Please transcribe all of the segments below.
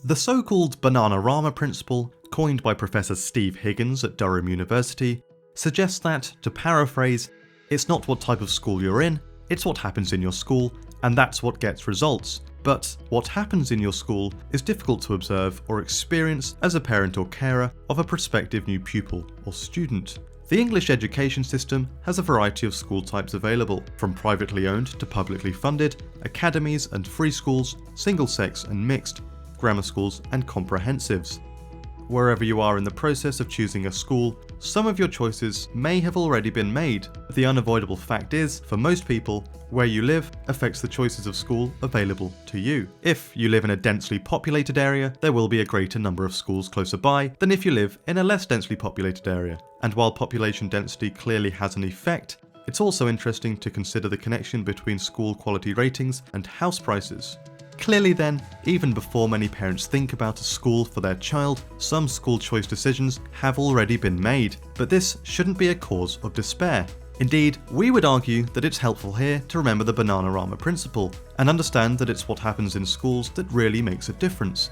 The so-called Bananarama principle, coined by Professor Steve Higgins at Durham University, suggests that, to paraphrase, it's not what type of school you're in, it's what happens in your school, and that's what gets results. But what happens in your school is difficult to observe or experience as a parent or carer of a prospective new pupil or student. The English education system has a variety of school types available, from privately owned to publicly funded, academies and free schools, single-sex and mixed, grammar schools and comprehensives. Wherever you are in the process of choosing a school, some of your choices may have already been made. The unavoidable fact is, for most people, where you live affects the choices of school available to you. If you live in a densely populated area, there will be a greater number of schools closer by than if you live in a less densely populated area. And while population density clearly has an effect, it's also interesting to consider the connection between school quality ratings and house prices. Clearly then, even before many parents think about a school for their child, some school choice decisions have already been made, but this shouldn't be a cause of despair. Indeed, we would argue that it's helpful here to remember the Bananarama principle, and understand that it's what happens in schools that really makes a difference.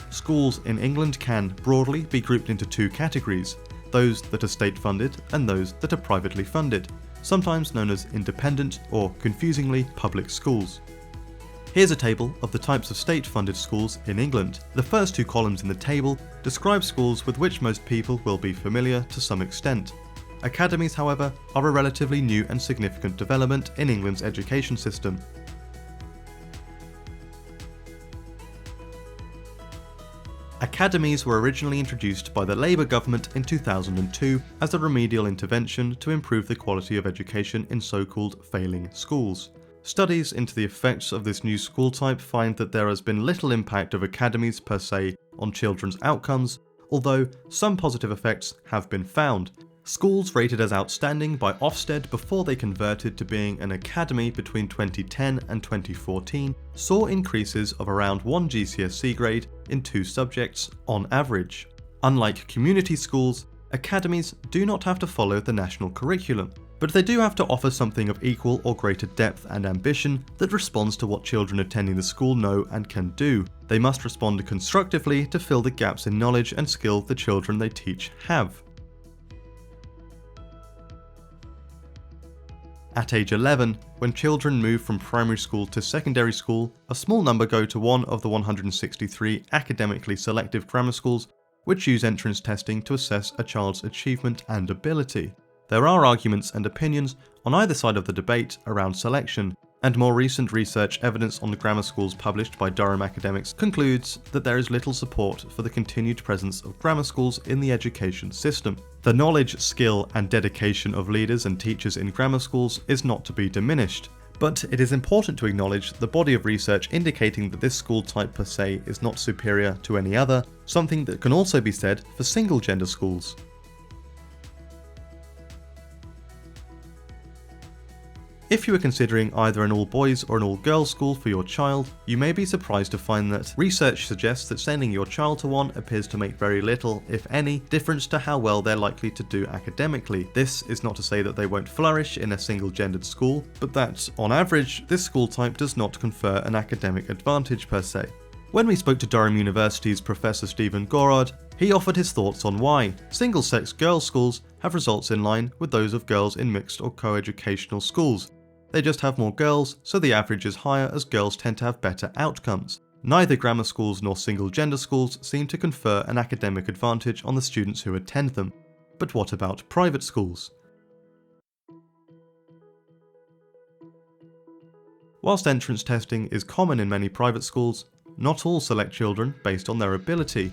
Schools in England can, broadly, be grouped into two categories, those that are state-funded and those that are privately funded, sometimes known as independent or, confusingly, public schools. Here's a table of the types of state-funded schools in England. The first two columns in the table describe schools with which most people will be familiar to some extent. Academies, however, are a relatively new and significant development in England's education system. Academies were originally introduced by the Labour government in 2002 as a remedial intervention to improve the quality of education in so-called failing schools. Studies into the effects of this new school type find that there has been little impact of academies per se on children's outcomes, although some positive effects have been found. Schools rated as outstanding by Ofsted before they converted to being an academy between 2010 and 2014 saw increases of around 1 GCSE grade in 2 subjects on average. Unlike community schools, academies do not have to follow the national curriculum, but they do have to offer something of equal or greater depth and ambition that responds to what children attending the school know and can do. They must respond constructively to fill the gaps in knowledge and skill the children they teach have. At age 11, when children move from primary school to secondary school, a small number go to one of the 163 academically selective grammar schools which use entrance testing to assess a child's achievement and ability. There are arguments and opinions on either side of the debate around selection, and more recent research evidence on the grammar schools published by Durham academics concludes that there is little support for the continued presence of grammar schools in the education system. The knowledge, skill and dedication of leaders and teachers in grammar schools is not to be diminished, but it is important to acknowledge the body of research indicating that this school type per se is not superior to any other, something that can also be said for single-gender schools. If you are considering either an all-boys or an all-girls school for your child, you may be surprised to find that research suggests that sending your child to one appears to make very little, if any, difference to how well they're likely to do academically. This is not to say that they won't flourish in a single-gendered school, but that, on average, this school type does not confer an academic advantage per se. When we spoke to Durham University's Professor Stephen Gorard, he offered his thoughts on why single-sex girls' schools have results in line with those of girls in mixed or co-educational schools. They just have more girls, so the average is higher as girls tend to have better outcomes. Neither grammar schools nor single-gender schools seem to confer an academic advantage on the students who attend them. But what about private schools? Whilst entrance testing is common in many private schools, not all select children based on their ability.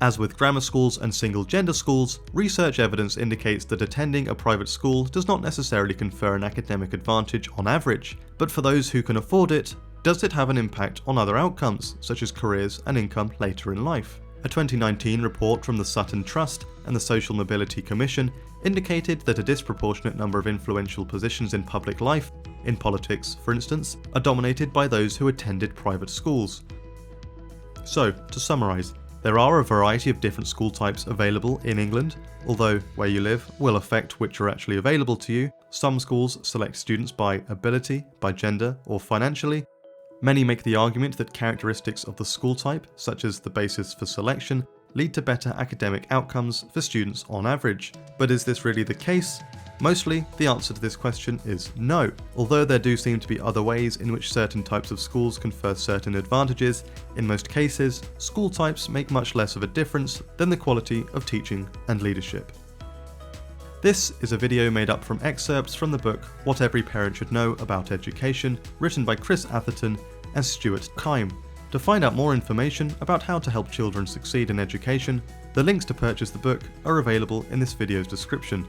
As with grammar schools and single-gender schools, research evidence indicates that attending a private school does not necessarily confer an academic advantage on average, but for those who can afford it, does it have an impact on other outcomes, such as careers and income later in life? A 2019 report from the Sutton Trust and the Social Mobility Commission indicated that a disproportionate number of influential positions in public life, in politics for instance, are dominated by those who attended private schools. So, to summarise, there are a variety of different school types available in England, although where you live will affect which are actually available to you. Some schools select students by ability, by gender, or financially, Many make the argument that characteristics of the school type, such as the basis for selection, lead to better academic outcomes for students on average. But is this really the case? Mostly, the answer to this question is no. Although there do seem to be other ways in which certain types of schools confer certain advantages, in most cases, school types make much less of a difference than the quality of teaching and leadership. This is a video made up from excerpts from the book What Every Parent Should Know About Education, written by Chris Atherton and Stuart. To find out more information about how to help children succeed in education, the links to purchase the book are available in this video's description.